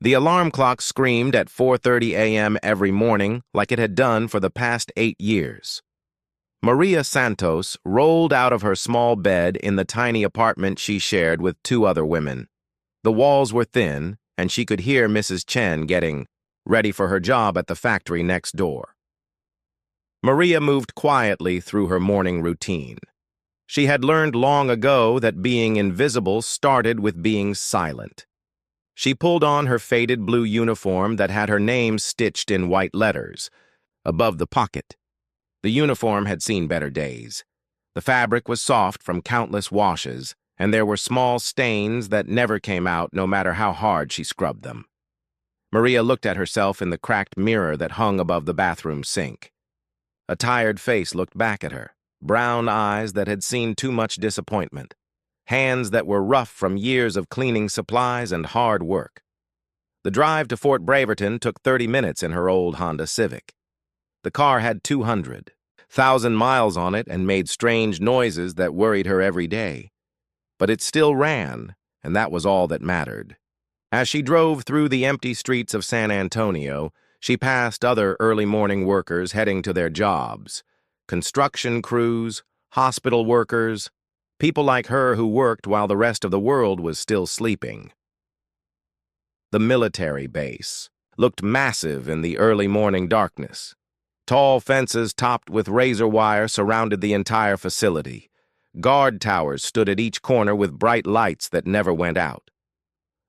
The alarm clock screamed at 4:30 a.m. every morning like it had done for the past 8 years. Maria Santos rolled out of her small bed in the tiny apartment she shared with 2 other women. The walls were thin, and she could hear Mrs. Chen getting ready for her job at the factory next door. Maria moved quietly through her morning routine. She had learned long ago that being invisible started with being silent. She pulled on her faded blue uniform that had her name stitched in white letters above the pocket. The uniform had seen better days. The fabric was soft from countless washes, and there were small stains that never came out no matter how hard she scrubbed them. Maria looked at herself in the cracked mirror that hung above the bathroom sink. A tired face looked back at her, brown eyes that had seen too much disappointment, hands that were rough from years of cleaning supplies and hard work. The drive to Fort Braverton took 30 minutes in her old Honda Civic. The car had 200,000 miles on it and made strange noises that worried her every day. But it still ran, and that was all that mattered. As she drove through the empty streets of San Antonio, she passed other early morning workers heading to their jobs, construction crews, hospital workers, people like her who worked while the rest of the world was still sleeping. The military base looked massive in the early morning darkness. Tall fences topped with razor wire surrounded the entire facility. Guard towers stood at each corner with bright lights that never went out.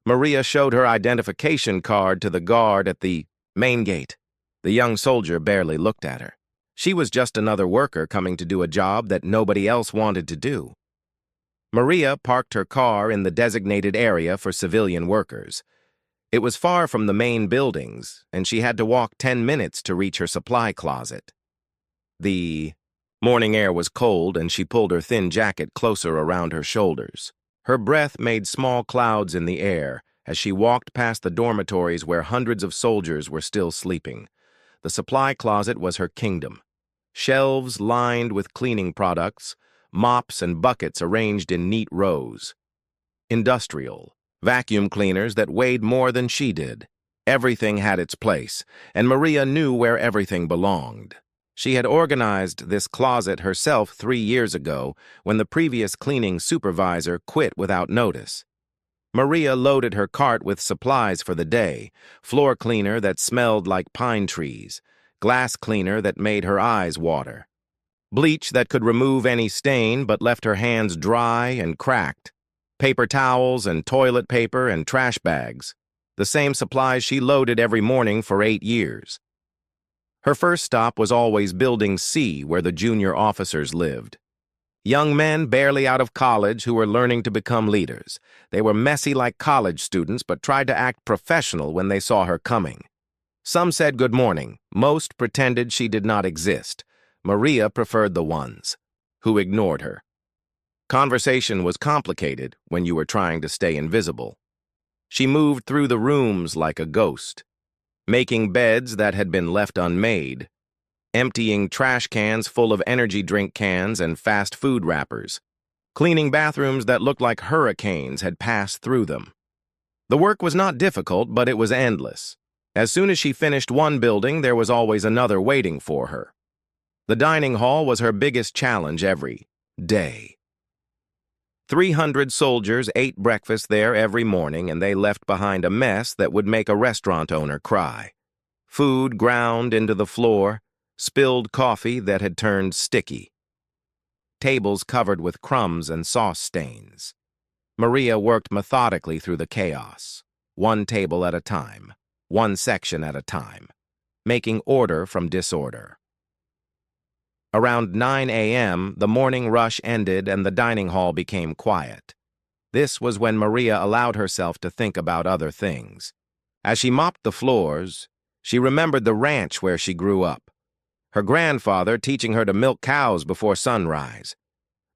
Maria showed her identification card to the guard at the main gate. The young soldier barely looked at her. She was just another worker coming to do a job that nobody else wanted to do. Maria parked her car in the designated area for civilian workers. It was far from the main buildings, and she had to walk 10 minutes to reach her supply closet. The morning air was cold, and she pulled her thin jacket closer around her shoulders. Her breath made small clouds in the air as she walked past the dormitories where hundreds of soldiers were still sleeping. The supply closet was her kingdom. Shelves lined with cleaning products, mops and buckets arranged in neat rows. Industrial vacuum cleaners that weighed more than she did. Everything had its place, and Maria knew where everything belonged. She had organized this closet herself 3 years ago when the previous cleaning supervisor quit without notice. Maria loaded her cart with supplies for the day: floor cleaner that smelled like pine trees, glass cleaner that made her eyes water, bleach that could remove any stain but left her hands dry and cracked, paper towels and toilet paper and trash bags, the same supplies she loaded every morning for 8 years. Her first stop was always Building C, where the junior officers lived. Young men barely out of college who were learning to become leaders. They were messy like college students but tried to act professional when they saw her coming. Some said good morning. Most pretended she did not exist. Maria preferred the ones who ignored her. Conversation was complicated when you were trying to stay invisible. She moved through the rooms like a ghost, making beds that had been left unmade, emptying trash cans full of energy drink cans and fast food wrappers, cleaning bathrooms that looked like hurricanes had passed through them. The work was not difficult, but it was endless. As soon as she finished one building, there was always another waiting for her. The dining hall was her biggest challenge every day. 300 soldiers ate breakfast there every morning, and they left behind a mess that would make a restaurant owner cry. Food ground into the floor, spilled coffee that had turned sticky, tables covered with crumbs and sauce stains. Maria worked methodically through the chaos, one table at a time, one section at a time, making order from disorder. Around 9 a.m., the morning rush ended and the dining hall became quiet. This was when Maria allowed herself to think about other things. As she mopped the floors, she remembered the ranch where she grew up, her grandfather teaching her to milk cows before sunrise,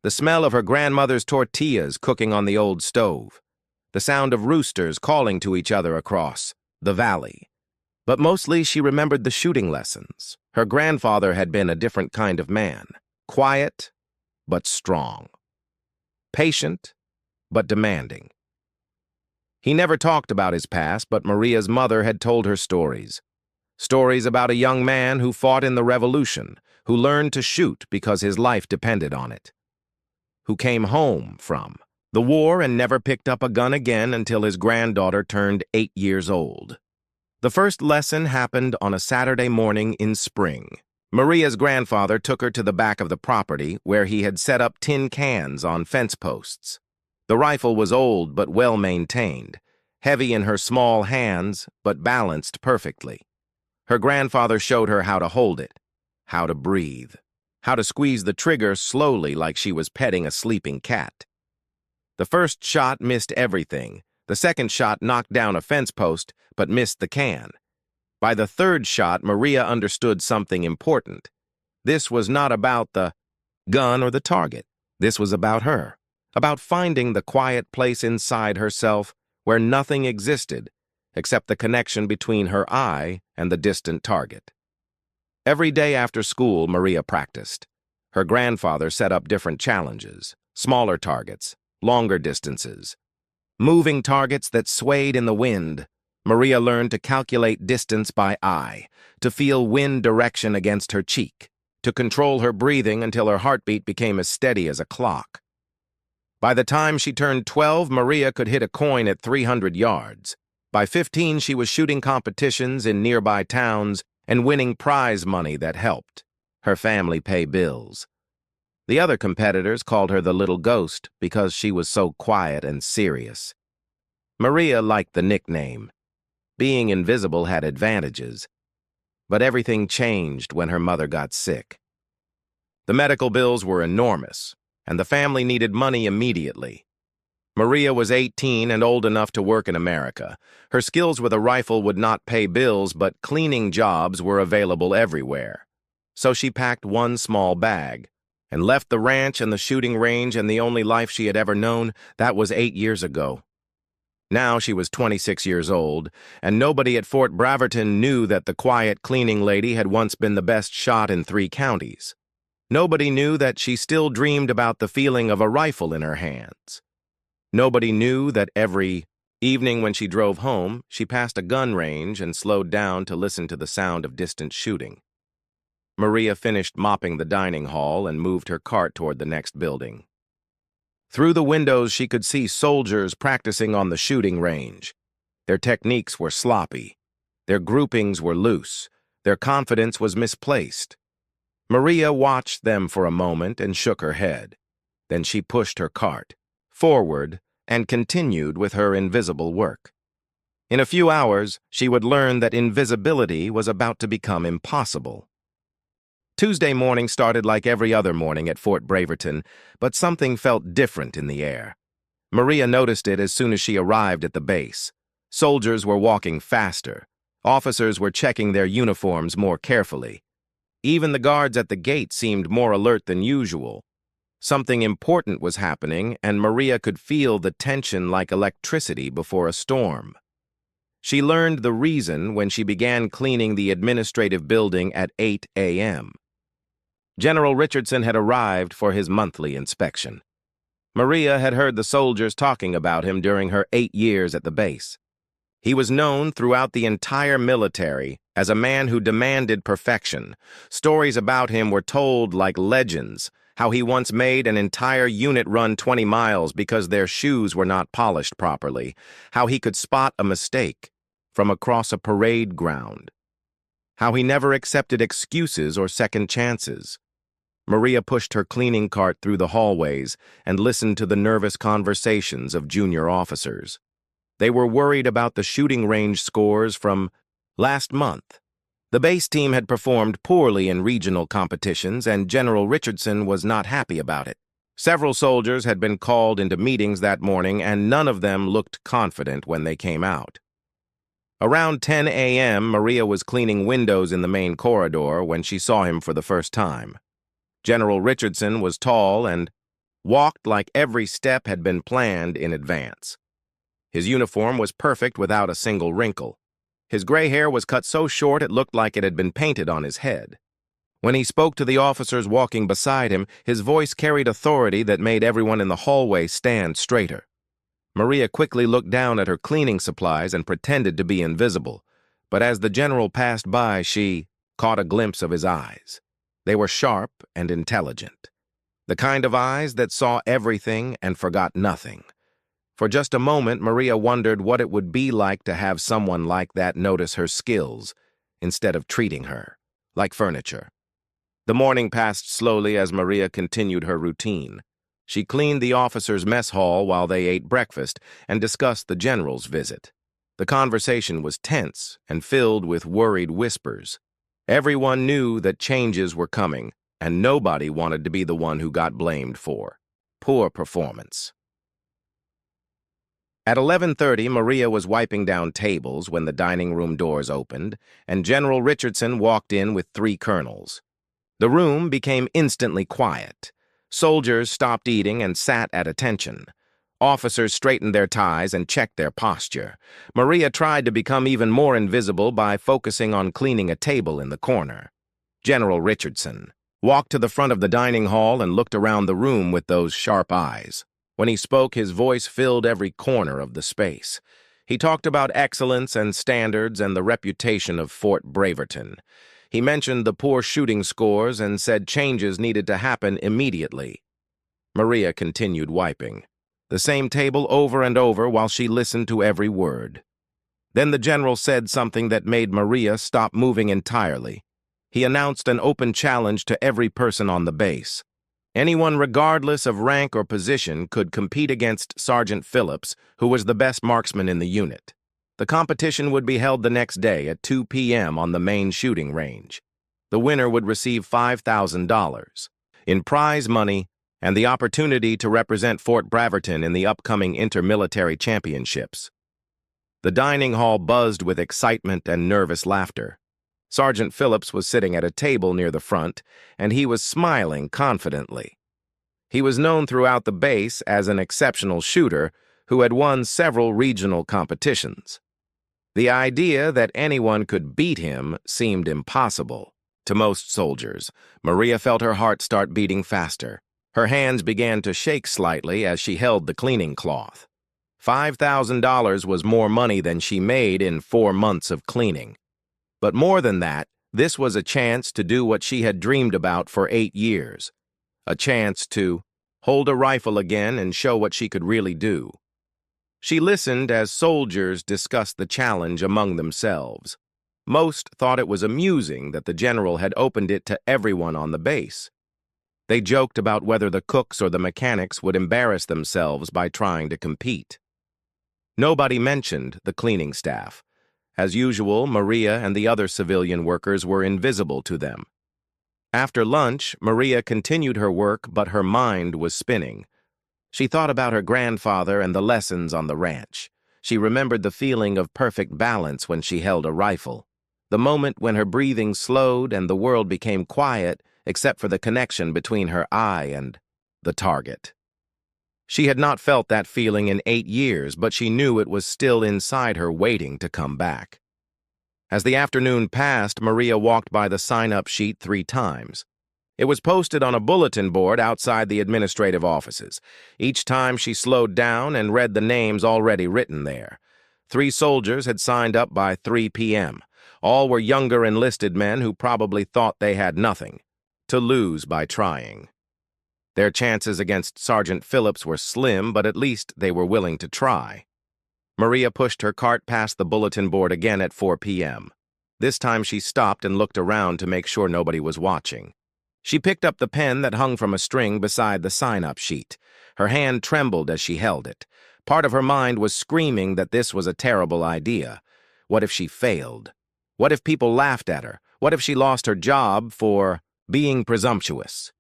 the smell of her grandmother's tortillas cooking on the old stove, the sound of roosters calling to each other across the valley. But mostly she remembered the shooting lessons. Her grandfather had been a different kind of man, quiet but strong, patient but demanding. He never talked about his past, but Maria's mother had told her stories. Stories about a young man who fought in the Revolution, who learned to shoot because his life depended on it, who came home from the war and never picked up a gun again until his granddaughter turned 8 years old. The first lesson happened on a Saturday morning in spring. Maria's grandfather took her to the back of the property where he had set up tin cans on fence posts. The rifle was old but well-maintained, heavy in her small hands but balanced perfectly. Her grandfather showed her how to hold it, how to breathe, how to squeeze the trigger slowly like she was petting a sleeping cat. The first shot missed everything. The second shot knocked down a fence post but missed the can. By the third shot, Maria understood something important. This was not about the gun or the target. This was about her, about finding the quiet place inside herself where nothing existed except the connection between her eye and the distant target. Every day after school, Maria practiced. Her grandfather set up different challenges, smaller targets, longer distances, moving targets that swayed in the wind. Maria learned to calculate distance by eye, to feel wind direction against her cheek, to control her breathing until her heartbeat became as steady as a clock. By the time she turned 12, Maria could hit a coin at 300 yards. By 15, she was shooting competitions in nearby towns and winning prize money that helped her family pay bills. The other competitors called her the little ghost because she was so quiet and serious. Maria liked the nickname. Being invisible had advantages, but everything changed when her mother got sick. The medical bills were enormous, and the family needed money immediately. Maria was 18 and old enough to work in America. Her skills with a rifle would not pay bills, but cleaning jobs were available everywhere. So she packed one small bag and left the ranch and the shooting range and the only life she had ever known. That was 8 years ago. Now she was 26 years old, and nobody at Fort Braverton knew that the quiet cleaning lady had once been the best shot in 3 counties. Nobody knew that she still dreamed about the feeling of a rifle in her hands. Nobody knew that every evening when she drove home, she passed a gun range and slowed down to listen to the sound of distant shooting. Maria finished mopping the dining hall and moved her cart toward the next building. Through the windows, she could see soldiers practicing on the shooting range. Their techniques were sloppy. Their groupings were loose. Their confidence was misplaced. Maria watched them for a moment and shook her head. Then she pushed her cart forward and continued with her invisible work. In a few hours, she would learn that invisibility was about to become impossible. Tuesday morning started like every other morning at Fort Braverton, but something felt different in the air. Maria noticed it as soon as she arrived at the base. Soldiers were walking faster. Officers were checking their uniforms more carefully. Even the guards at the gate seemed more alert than usual. Something important was happening, and Maria could feel the tension like electricity before a storm. She learned the reason when she began cleaning the administrative building at 8 a.m. General Richardson had arrived for his monthly inspection. Maria had heard the soldiers talking about him during her 8 years at the base. He was known throughout the entire military as a man who demanded perfection. Stories about him were told like legends, how he once made an entire unit run 20 miles because their shoes were not polished properly, how he could spot a mistake from across a parade ground, how he never accepted excuses or second chances. Maria pushed her cleaning cart through the hallways and listened to the nervous conversations of junior officers. They were worried about the shooting range scores from last month. The base team had performed poorly in regional competitions, and General Richardson was not happy about it. Several soldiers had been called into meetings that morning, and none of them looked confident when they came out. Around 10 a.m., Maria was cleaning windows in the main corridor when she saw him for the first time. General Richardson was tall and walked like every step had been planned in advance. His uniform was perfect without a single wrinkle. His gray hair was cut so short it looked like it had been painted on his head. When he spoke to the officers walking beside him, his voice carried authority that made everyone in the hallway stand straighter. Maria quickly looked down at her cleaning supplies and pretended to be invisible, but as the general passed by, she caught a glimpse of his eyes. They were sharp and intelligent, the kind of eyes that saw everything and forgot nothing. For just a moment, Maria wondered what it would be like to have someone like that notice her skills instead of treating her like furniture. The morning passed slowly as Maria continued her routine. She cleaned the officers' mess hall while they ate breakfast and discussed the general's visit. The conversation was tense and filled with worried whispers. Everyone knew that changes were coming, and nobody wanted to be the one who got blamed for poor performance. At 11:30, Maria was wiping down tables when the dining room doors opened, and General Richardson walked in with 3 colonels. The room became instantly quiet. Soldiers stopped eating and sat at attention. Officers straightened their ties and checked their posture. Maria tried to become even more invisible by focusing on cleaning a table in the corner. General Richardson walked to the front of the dining hall and looked around the room with those sharp eyes. When he spoke, his voice filled every corner of the space. He talked about excellence and standards and the reputation of Fort Braverton. He mentioned the poor shooting scores and said changes needed to happen immediately. Maria continued wiping the same table over and over while she listened to every word. Then the general said something that made Maria stop moving entirely. He announced an open challenge to every person on the base. Anyone regardless of rank or position could compete against Sergeant Phillips, who was the best marksman in the unit. The competition would be held the next day at 2 p.m. on the main shooting range. The winner would receive $5,000 in prize money and the opportunity to represent Fort Braverton in the upcoming intermilitary championships. The dining hall buzzed with excitement and nervous laughter. Sergeant Phillips was sitting at a table near the front, and he was smiling confidently. He was known throughout the base as an exceptional shooter who had won several regional competitions. The idea that anyone could beat him seemed impossible. To most soldiers, Maria felt her heart start beating faster. Her hands began to shake slightly as she held the cleaning cloth. $5,000 was more money than she made in 4 months of cleaning. But more than that, this was a chance to do what she had dreamed about for 8 years. A chance to hold a rifle again and show what she could really do. She listened as soldiers discussed the challenge among themselves. Most thought it was amusing that the general had opened it to everyone on the base. They joked about whether the cooks or the mechanics would embarrass themselves by trying to compete. Nobody mentioned the cleaning staff. As usual, Maria and the other civilian workers were invisible to them. After lunch, Maria continued her work, but her mind was spinning. She thought about her grandfather and the lessons on the ranch. She remembered the feeling of perfect balance when she held a rifle, the moment when her breathing slowed and the world became quiet except for the connection between her eye and the target. She had not felt that feeling in 8 years, but she knew it was still inside her waiting to come back. As the afternoon passed, Maria walked by the sign-up sheet 3 times. It was posted on a bulletin board outside the administrative offices. Each time she slowed down and read the names already written there. 3 soldiers had signed up by 3 p.m. All were younger enlisted men who probably thought they had nothing to lose by trying. Their chances against Sergeant Phillips were slim, but at least they were willing to try. Maria pushed her cart past the bulletin board again at 4 p.m. This time she stopped and looked around to make sure nobody was watching. She picked up the pen that hung from a string beside the sign-up sheet. Her hand trembled as she held it. Part of her mind was screaming that this was a terrible idea. What if she failed? What if people laughed at her? What if she lost her job for being presumptuous?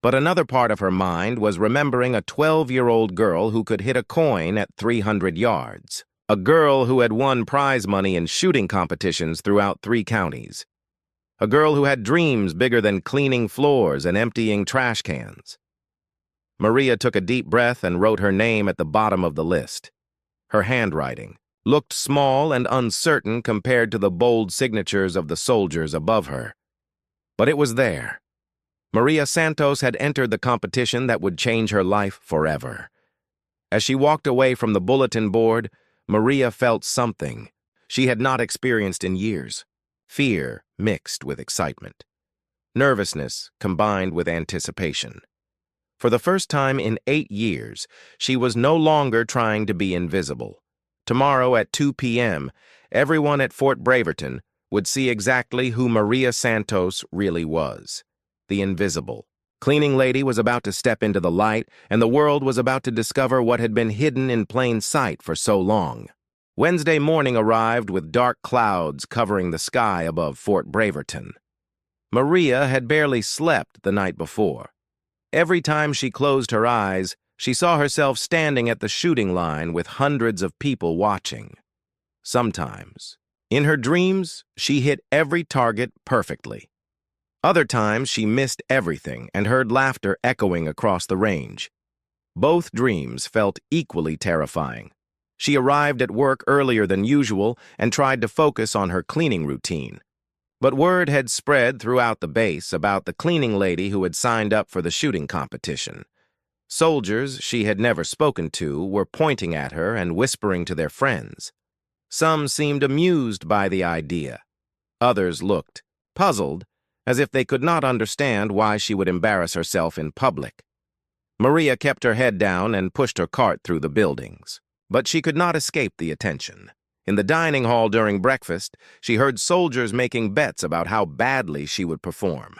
But another part of her mind was remembering a 12-year-old girl who could hit a coin at 300 yards. A girl who had won prize money in shooting competitions throughout 3 counties. A girl who had dreams bigger than cleaning floors and emptying trash cans. Maria took a deep breath and wrote her name at the bottom of the list. Her handwriting looked small and uncertain compared to the bold signatures of the soldiers above her. But it was there. Maria Santos had entered the competition that would change her life forever. As she walked away from the bulletin board, Maria felt something she had not experienced in years. Fear mixed with excitement. Nervousness combined with anticipation. For the first time in 8 years, she was no longer trying to be invisible. Tomorrow at 2 p.m., everyone at Fort Braverton would see exactly who Maria Santos really was. The invisible. Cleaning lady was about to step into the light, and the world was about to discover what had been hidden in plain sight for so long. Wednesday morning arrived with dark clouds covering the sky above Fort Braverton. Maria had barely slept the night before. Every time she closed her eyes, she saw herself standing at the shooting line with hundreds of people watching. Sometimes, in her dreams, she hit every target perfectly. Other times, she missed everything and heard laughter echoing across the range. Both dreams felt equally terrifying. She arrived at work earlier than usual and tried to focus on her cleaning routine. But word had spread throughout the base about the cleaning lady who had signed up for the shooting competition. Soldiers she had never spoken to were pointing at her and whispering to their friends. Some seemed amused by the idea. Others looked puzzled, as if they could not understand why she would embarrass herself in public. Maria kept her head down and pushed her cart through the buildings. But she could not escape the attention. In the dining hall during breakfast, she heard soldiers making bets about how badly she would perform.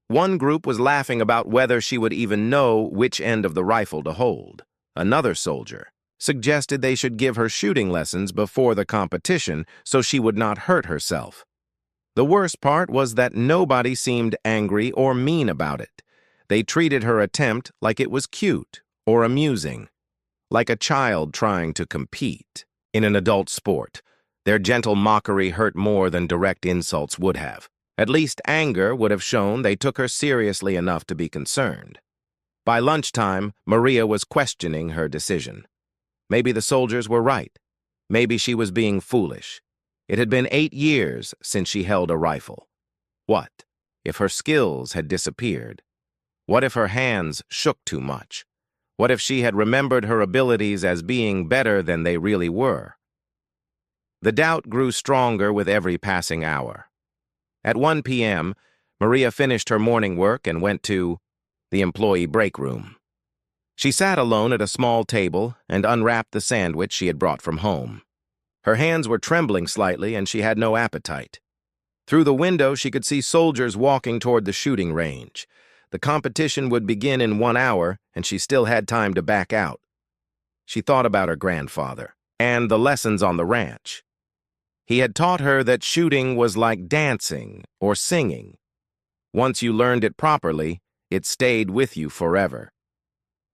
One group was laughing about whether she would even know which end of the rifle to hold. Another soldier suggested they should give her shooting lessons before the competition so she would not hurt herself. The worst part was that nobody seemed angry or mean about it. They treated her attempt like it was cute or amusing, like a child trying to compete in an adult sport. Their gentle mockery hurt more than direct insults would have. At least anger would have shown they took her seriously enough to be concerned. By lunchtime, Maria was questioning her decision. Maybe the soldiers were right. Maybe she was being foolish. It had been 8 years since she held a rifle. What if her skills had disappeared? What if her hands shook too much? What if she had remembered her abilities as being better than they really were? The doubt grew stronger with every passing hour. At 1 p.m., Maria finished her morning work and went to the employee break room. She sat alone at a small table and unwrapped the sandwich she had brought from home. Her hands were trembling slightly and she had no appetite. Through the window, she could see soldiers walking toward the shooting range. The competition would begin in 1 hour, and she still had time to back out. She thought about her grandfather and the lessons on the ranch. He had taught her that shooting was like dancing or singing. Once you learned it properly, it stayed with you forever.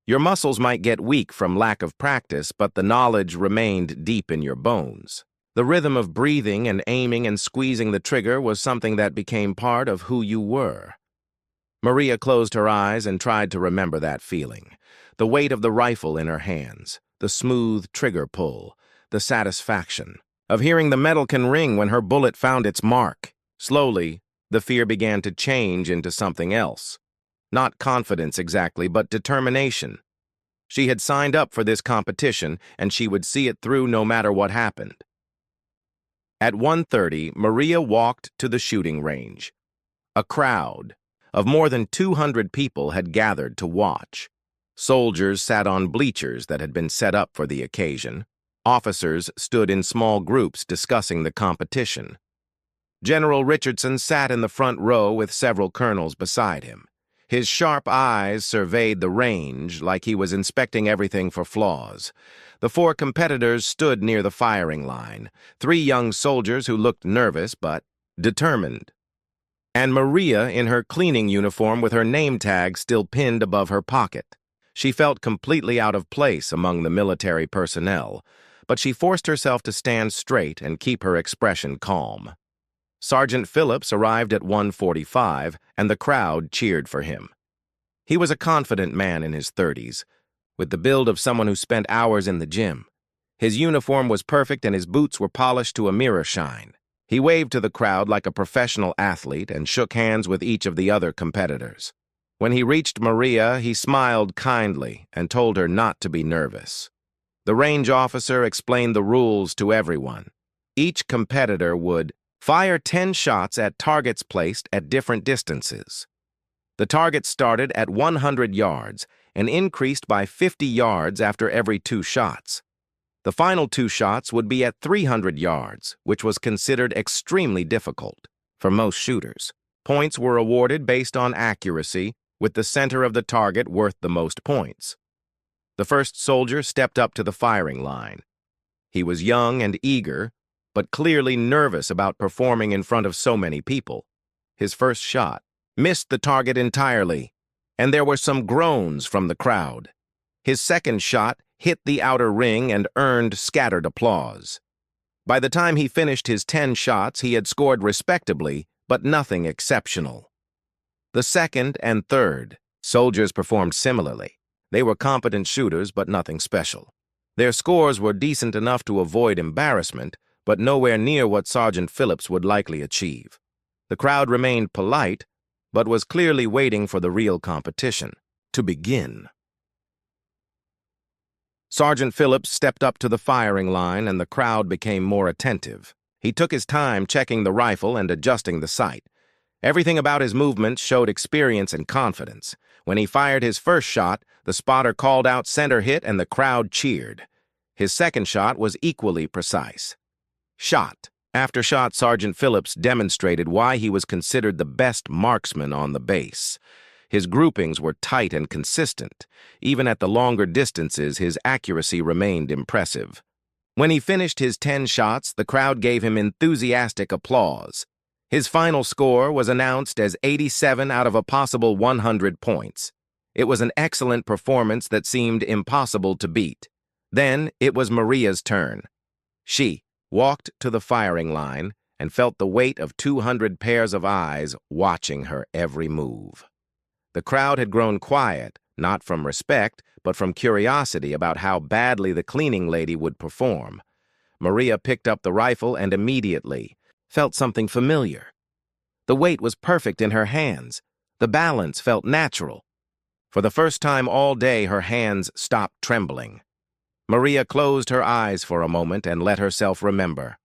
Your muscles might get weak from lack of practice, but the knowledge remained deep in your bones. The rhythm of breathing and aiming and squeezing the trigger was something that became part of who you were. Maria closed her eyes and tried to remember that feeling. The weight of the rifle in her hands, the smooth trigger pull, the satisfaction of hearing the metal can ring when her bullet found its mark. Slowly, the fear began to change into something else. Not confidence exactly, but determination. She had signed up for this competition, and she would see it through no matter what happened. At 1:30, Maria walked to the shooting range. A crowd of more than 200 people had gathered to watch. Soldiers sat on bleachers that had been set up for the occasion. Officers stood in small groups discussing the competition. General Richardson sat in the front row with several colonels beside him. His sharp eyes surveyed the range like he was inspecting everything for flaws. The 4 competitors stood near the firing line, 3 young soldiers who looked nervous but determined. And Maria in her cleaning uniform with her name tag still pinned above her pocket. She felt completely out of place among the military personnel, but she forced herself to stand straight and keep her expression calm. Sergeant Phillips arrived at 1:45, and the crowd cheered for him. He was a confident man in his 30s, with the build of someone who spent hours in the gym. His uniform was perfect and his boots were polished to a mirror shine. He waved to the crowd like a professional athlete and shook hands with each of the other competitors. When he reached Maria, he smiled kindly and told her not to be nervous. The range officer explained the rules to everyone. Each competitor would fire 10 shots at targets placed at different distances. The target started at 100 yards and increased by 50 yards after every 2 shots. The final 2 shots would be at 300 yards, which was considered extremely difficult for most shooters. Points were awarded based on accuracy, with the center of the target worth the most points. The first soldier stepped up to the firing line. He was young and eager, but clearly nervous about performing in front of so many people. His first shot missed the target entirely, and there were some groans from the crowd. His second shot hit the outer ring and earned scattered applause. By the time he finished his 10 shots, he had scored respectably, but nothing exceptional. The second and third soldiers performed similarly. They were competent shooters, but nothing special. Their scores were decent enough to avoid embarrassment, but nowhere near what Sergeant Phillips would likely achieve. The crowd remained polite, but was clearly waiting for the real competition to begin. Sergeant Phillips stepped up to the firing line, and the crowd became more attentive. He took his time checking the rifle and adjusting the sight. Everything about his movements showed experience and confidence. When he fired his first shot, the spotter called out center hit and the crowd cheered. His second shot was equally precise. Shot after shot, Sergeant Phillips demonstrated why he was considered the best marksman on the base. His groupings were tight and consistent. Even at the longer distances, his accuracy remained impressive. When he finished his 10 shots, the crowd gave him enthusiastic applause. His final score was announced as 87 out of a possible 100 points. It was an excellent performance that seemed impossible to beat. Then it was Maria's turn. She walked to the firing line and felt the weight of 200 pairs of eyes watching her every move. The crowd had grown quiet, not from respect, but from curiosity about how badly the cleaning lady would perform. Maria picked up the rifle and immediately felt something familiar. The weight was perfect in her hands. The balance felt natural. For the first time all day, her hands stopped trembling. Maria closed her eyes for a moment and let herself remember.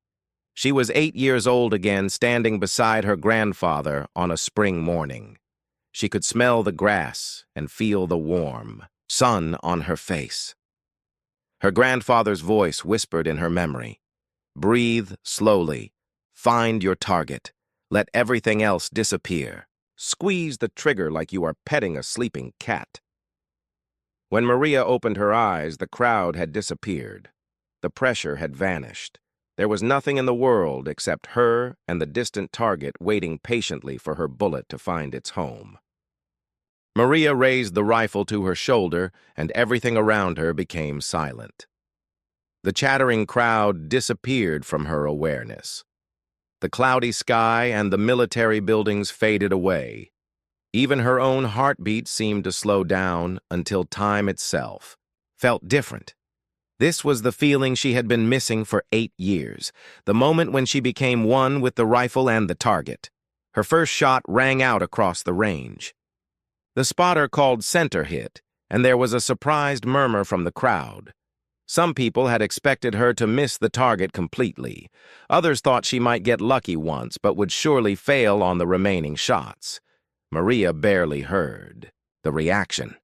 She was 8 years old again, standing beside her grandfather on a spring morning. She could smell the grass and feel the warm sun on her face. Her grandfather's voice whispered in her memory. Breathe slowly. Find your target. Let everything else disappear. Squeeze the trigger like you are petting a sleeping cat. When Maria opened her eyes, the crowd had disappeared. The pressure had vanished. There was nothing in the world except her and the distant target waiting patiently for her bullet to find its home. Maria raised the rifle to her shoulder, and everything around her became silent. The chattering crowd disappeared from her awareness. The cloudy sky and the military buildings faded away. Even her own heartbeat seemed to slow down until time itself felt different. This was the feeling she had been missing for 8 years, the moment when she became one with the rifle and the target. Her first shot rang out across the range. The spotter called center hit, and there was a surprised murmur from the crowd. Some people had expected her to miss the target completely. Others thought she might get lucky once, but would surely fail on the remaining shots. Maria barely heard the reaction.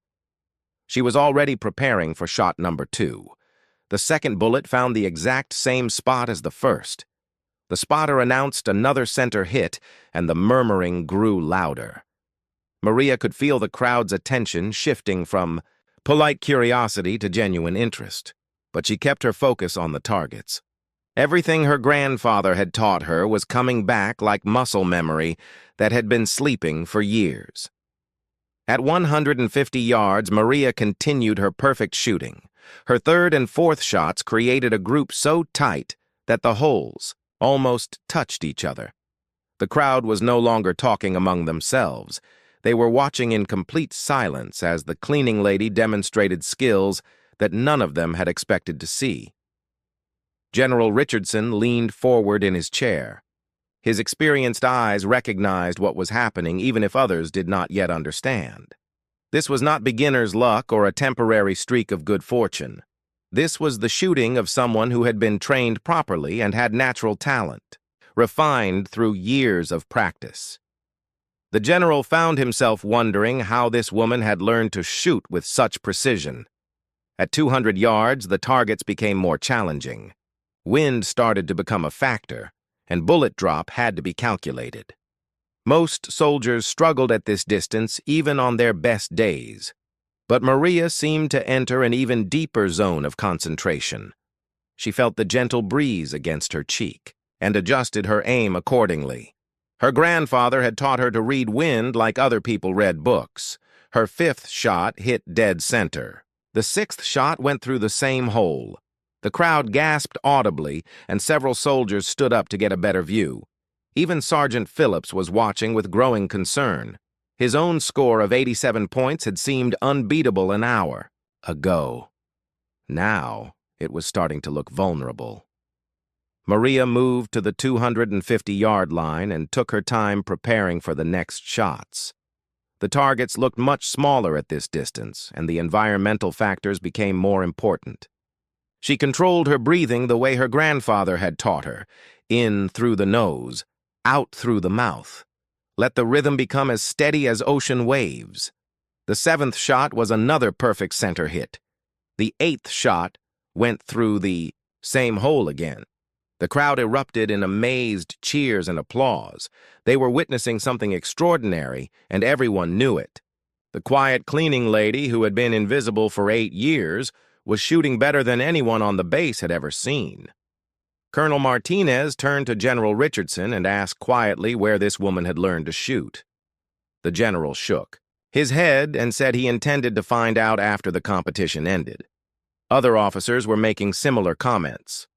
She was already preparing for shot number 2. The second bullet found the exact same spot as the first. The spotter announced another center hit, and the murmuring grew louder. Maria could feel the crowd's attention shifting from polite curiosity to genuine interest, but she kept her focus on the targets. Everything her grandfather had taught her was coming back like muscle memory that had been sleeping for years. At 150 yards, Maria continued her perfect shooting. Her third and fourth shots created a group so tight that the holes almost touched each other. The crowd was no longer talking among themselves. They were watching in complete silence as the cleaning lady demonstrated skills that none of them had expected to see. General Richardson leaned forward in his chair. His experienced eyes recognized what was happening even if others did not yet understand. This was not beginner's luck or a temporary streak of good fortune. This was the shooting of someone who had been trained properly and had natural talent, refined through years of practice. The general found himself wondering how this woman had learned to shoot with such precision. At 200 yards, the targets became more challenging. Wind started to become a factor, and bullet drop had to be calculated. Most soldiers struggled at this distance even on their best days, but Maria seemed to enter an even deeper zone of concentration. She felt the gentle breeze against her cheek and adjusted her aim accordingly. Her grandfather had taught her to read wind like other people read books. Her fifth shot hit dead center. The sixth shot went through the same hole. The crowd gasped audibly, and several soldiers stood up to get a better view. Even Sergeant Phillips was watching with growing concern. His own score of 87 points had seemed unbeatable an hour ago. Now, it was starting to look vulnerable. Maria moved to the 250-yard line and took her time preparing for the next shots. The targets looked much smaller at this distance, and the environmental factors became more important. She controlled her breathing the way her grandfather had taught her, in through the nose, out through the mouth. Let the rhythm become as steady as ocean waves. The seventh shot was another perfect center hit. The eighth shot went through the same hole again. The crowd erupted in amazed cheers and applause. They were witnessing something extraordinary, and everyone knew it. The quiet cleaning lady, who had been invisible for 8 years, was shooting better than anyone on the base had ever seen. Colonel Martinez turned to General Richardson and asked quietly where this woman had learned to shoot. The general shook his head and said he intended to find out after the competition ended. Other officers were making similar comments.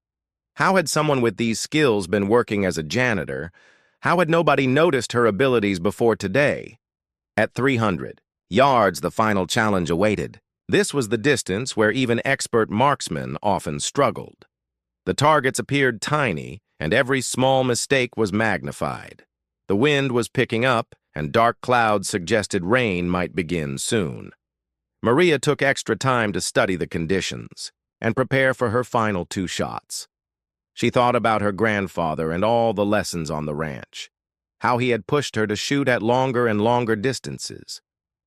How had someone with these skills been working as a janitor? How had nobody noticed her abilities before today? At 300 yards, the final challenge awaited. This was the distance where even expert marksmen often struggled. The targets appeared tiny, and every small mistake was magnified. The wind was picking up, and dark clouds suggested rain might begin soon. Maria took extra time to study the conditions and prepare for her final 2 shots. She thought about her grandfather and all the lessons on the ranch, how he had pushed her to shoot at longer and longer distances,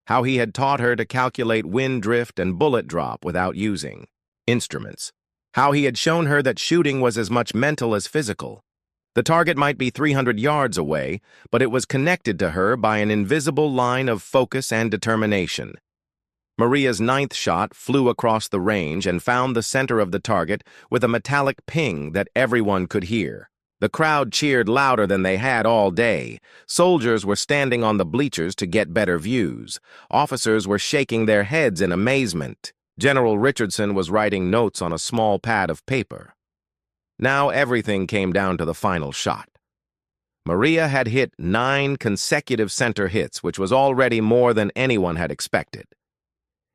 how he had taught her to calculate wind drift and bullet drop without using instruments, how he had shown her that shooting was as much mental as physical. The target might be 300 yards away, but it was connected to her by an invisible line of focus and determination. Maria's 9th shot flew across the range and found the center of the target with a metallic ping that everyone could hear. The crowd cheered louder than they had all day. Soldiers were standing on the bleachers to get better views. Officers were shaking their heads in amazement. General Richardson was writing notes on a small pad of paper. Now everything came down to the final shot. Maria had hit 9 consecutive center hits, which was already more than anyone had expected.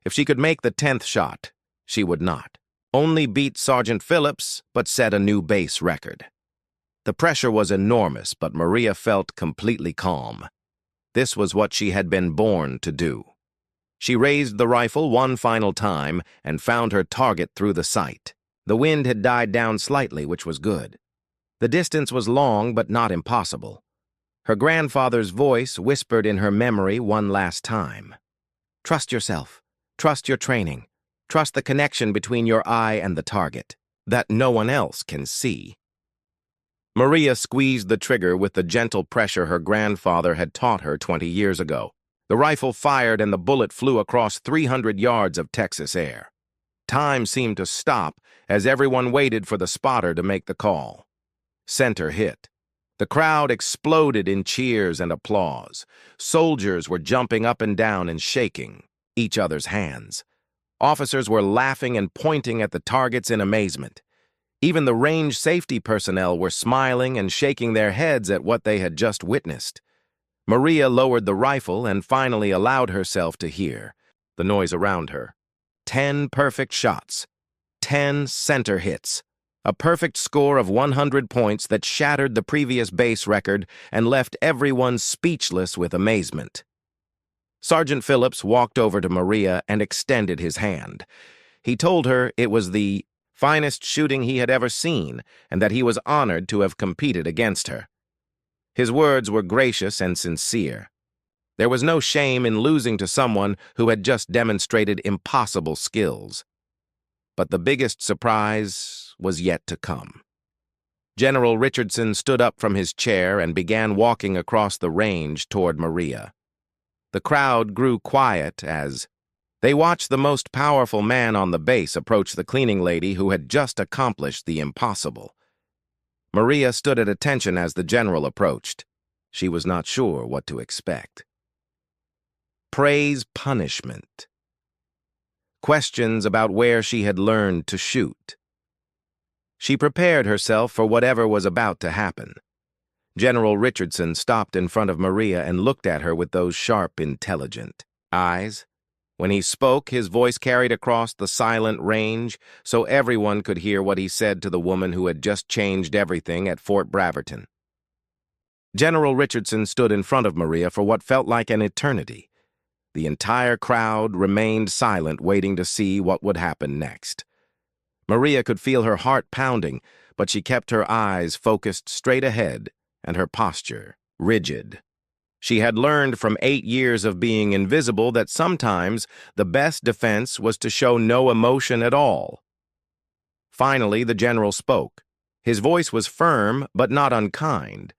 If she could make the 10th shot, she would not only beat Sergeant Phillips, but set a new base record. The pressure was enormous, but Maria felt completely calm. This was what she had been born to do. She raised the rifle one final time and found her target through the sight. The wind had died down slightly, which was good. The distance was long, but not impossible. Her grandfather's voice whispered in her memory one last time. Trust yourself. Trust your training. Trust the connection between your eye and the target that no one else can see. Maria squeezed the trigger with the gentle pressure her grandfather had taught her 20 years ago. The rifle fired and the bullet flew across 300 yards of Texas air. Time seemed to stop as everyone waited for the spotter to make the call. Center hit. The crowd exploded in cheers and applause. Soldiers were jumping up and down and shaking each other's hands. Officers were laughing and pointing at the targets in amazement. Even the range safety personnel were smiling and shaking their heads at what they had just witnessed. Maria lowered the rifle and finally allowed herself to hear the noise around her. 10 perfect shots. 10 center hits. A perfect score of 100 points that shattered the previous base record and left everyone speechless with amazement. Sergeant Phillips walked over to Maria and extended his hand. He told her it was the finest shooting he had ever seen and that he was honored to have competed against her. His words were gracious and sincere. There was no shame in losing to someone who had just demonstrated impossible skills. But the biggest surprise was yet to come. General Richardson stood up from his chair and began walking across the range toward Maria. The crowd grew quiet as they watched the most powerful man on the base approach the cleaning lady who had just accomplished the impossible. Maria stood at attention as the general approached. She was not sure what to expect. Praise, punishment. Questions about where she had learned to shoot. She prepared herself for whatever was about to happen. General Richardson stopped in front of Maria and looked at her with those sharp, intelligent eyes. When he spoke, his voice carried across the silent range so everyone could hear what he said to the woman who had just changed everything at Fort Braverton. General Richardson stood in front of Maria for what felt like an eternity. The entire crowd remained silent, waiting to see what would happen next. Maria could feel her heart pounding, but she kept her eyes focused straight ahead and her posture rigid. She had learned from 8 years of being invisible that sometimes the best defense was to show no emotion at all. Finally, the general spoke. His voice was firm but not unkind.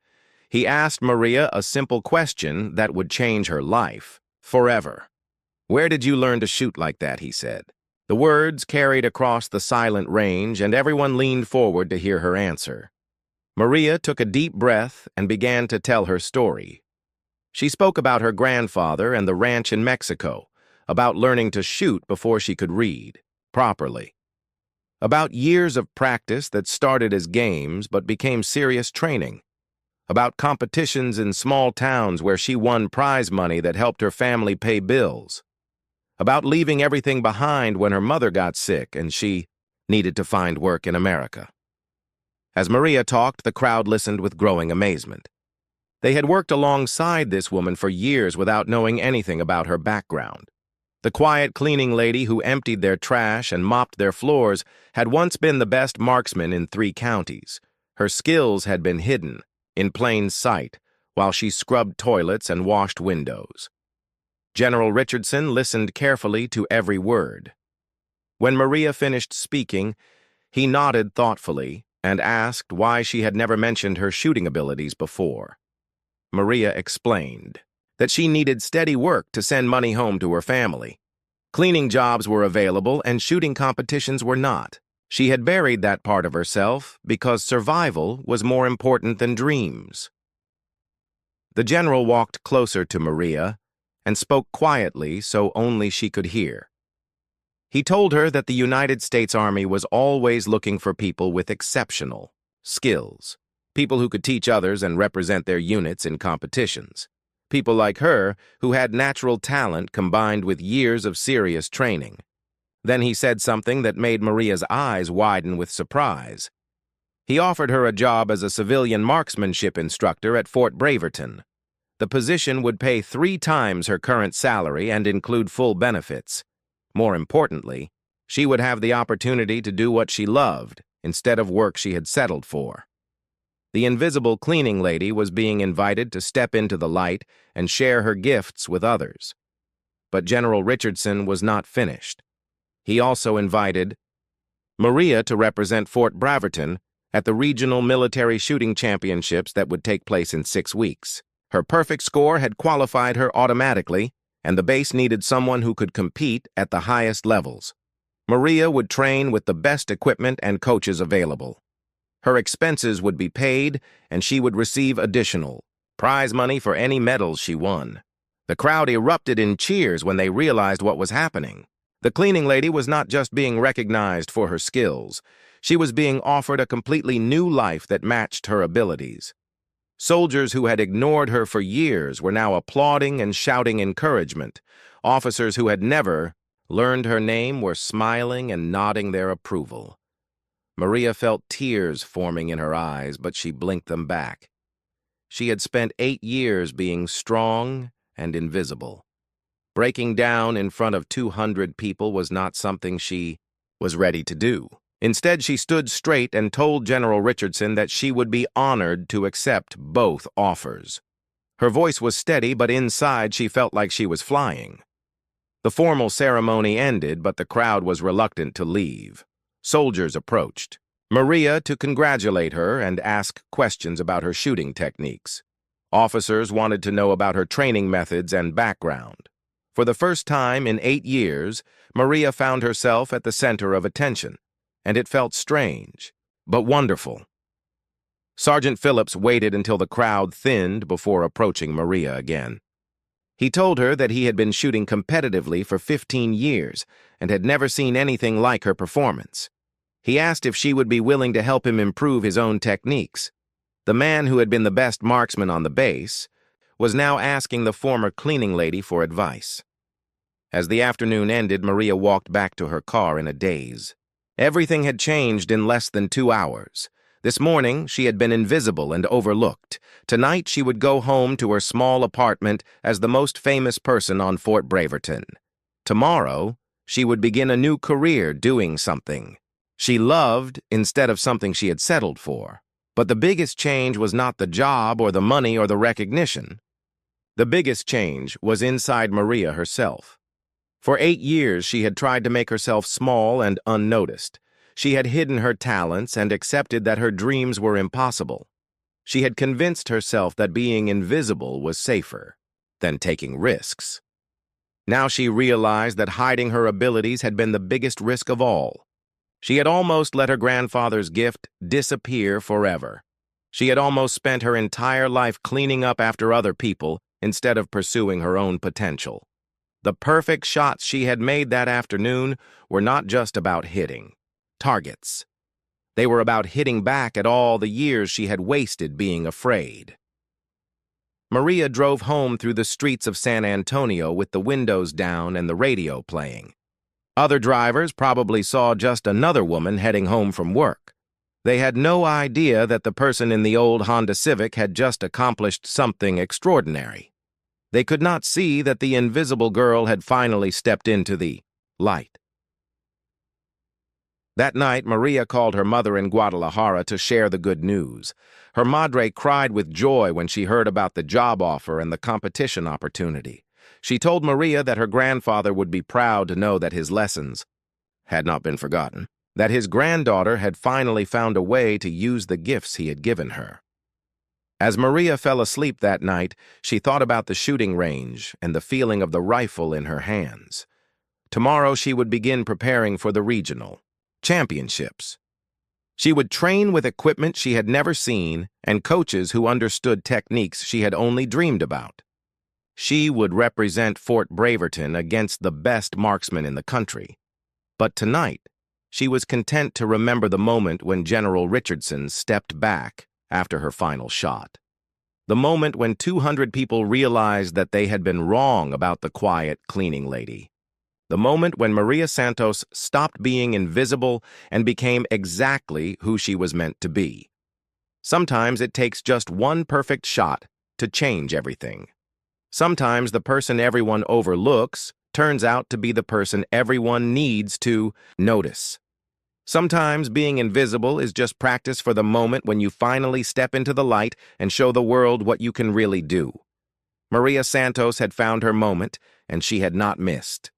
He asked Maria a simple question that would change her life forever. "Where did you learn to shoot like that?" he said. The words carried across the silent range, and everyone leaned forward to hear her answer. Maria took a deep breath and began to tell her story. She spoke about her grandfather and the ranch in Mexico, about learning to shoot before she could read properly, about years of practice that started as games but became serious training, about competitions in small towns where she won prize money that helped her family pay bills, about leaving everything behind when her mother got sick and she needed to find work in America. As Maria talked, the crowd listened with growing amazement. They had worked alongside this woman for years without knowing anything about her background. The quiet cleaning lady who emptied their trash and mopped their floors had once been the best marksman in 3 counties. Her skills had been hidden, in plain sight, while she scrubbed toilets and washed windows. General Richardson listened carefully to every word. When Maria finished speaking, he nodded thoughtfully and asked why she had never mentioned her shooting abilities before. Maria explained that she needed steady work to send money home to her family. Cleaning jobs were available and shooting competitions were not. She had buried that part of herself because survival was more important than dreams. The general walked closer to Maria and spoke quietly so only she could hear. He told her that the United States Army was always looking for people with exceptional skills, people who could teach others and represent their units in competitions, people like her who had natural talent combined with years of serious training. Then he said something that made Maria's eyes widen with surprise. He offered her a job as a civilian marksmanship instructor at Fort Braverton. The position would pay 3 times her current salary and include full benefits. More importantly, she would have the opportunity to do what she loved instead of work she had settled for. The invisible cleaning lady was being invited to step into the light and share her gifts with others. But General Richardson was not finished. He also invited Maria to represent Fort Braverton at the regional military shooting championships that would take place in 6 weeks. Her perfect score had qualified her automatically, and the base needed someone who could compete at the highest levels. Maria would train with the best equipment and coaches available. Her expenses would be paid, and she would receive additional prize money for any medals she won. The crowd erupted in cheers when they realized what was happening. The cleaning lady was not just being recognized for her skills. She was being offered a completely new life that matched her abilities. Soldiers who had ignored her for years were now applauding and shouting encouragement. Officers who had never learned her name were smiling and nodding their approval. Maria felt tears forming in her eyes, but she blinked them back. She had spent 8 years being strong and invisible. Breaking down in front of 200 people was not something she was ready to do. Instead, she stood straight and told General Richardson that she would be honored to accept both offers. Her voice was steady, but inside she felt like she was flying. The formal ceremony ended, but the crowd was reluctant to leave. Soldiers approached Maria to congratulate her and ask questions about her shooting techniques. Officers wanted to know about her training methods and background. For the first time in 8 years, Maria found herself at the center of attention, and it felt strange, but wonderful. Sergeant Phillips waited until the crowd thinned before approaching Maria again. He told her that he had been shooting competitively for 15 years and had never seen anything like her performance. He asked if she would be willing to help him improve his own techniques. The man who had been the best marksman on the base was now asking the former cleaning lady for advice. As the afternoon ended, Maria walked back to her car in a daze. Everything had changed in less than 2 hours. This morning, she had been invisible and overlooked. Tonight, she would go home to her small apartment as the most famous person on Fort Braverton. Tomorrow, she would begin a new career doing something she loved instead of something she had settled for. But the biggest change was not the job or the money or the recognition. The biggest change was inside Maria herself. For 8 years, she had tried to make herself small and unnoticed. She had hidden her talents and accepted that her dreams were impossible. She had convinced herself that being invisible was safer than taking risks. Now she realized that hiding her abilities had been the biggest risk of all. She had almost let her grandfather's gift disappear forever. She had almost spent her entire life cleaning up after other people instead of pursuing her own potential. The perfect shots she had made that afternoon were not just about hitting targets. They were about hitting back at all the years she had wasted being afraid. Maria drove home through the streets of San Antonio with the windows down and the radio playing. Other drivers probably saw just another woman heading home from work. They had no idea that the person in the old Honda Civic had just accomplished something extraordinary. They could not see that the invisible girl had finally stepped into the light. That night, Maria called her mother in Guadalajara to share the good news. Her madre cried with joy when she heard about the job offer and the competition opportunity. She told Maria that her grandfather would be proud to know that his lessons had not been forgotten, that his granddaughter had finally found a way to use the gifts he had given her. As Maria fell asleep that night, she thought about the shooting range and the feeling of the rifle in her hands. Tomorrow she would begin preparing for the regional championships. She would train with equipment she had never seen and coaches who understood techniques she had only dreamed about. She would represent Fort Braverton against the best marksmen in the country. But tonight, she was content to remember the moment when General Richardson stepped back after her final shot. The moment when 200 people realized that they had been wrong about the quiet cleaning lady. The moment when Maria Santos stopped being invisible and became exactly who she was meant to be. Sometimes it takes just one perfect shot to change everything. Sometimes the person everyone overlooks turns out to be the person everyone needs to notice. Sometimes being invisible is just practice for the moment when you finally step into the light and show the world what you can really do. Maria Santos had found her moment, and she had not missed.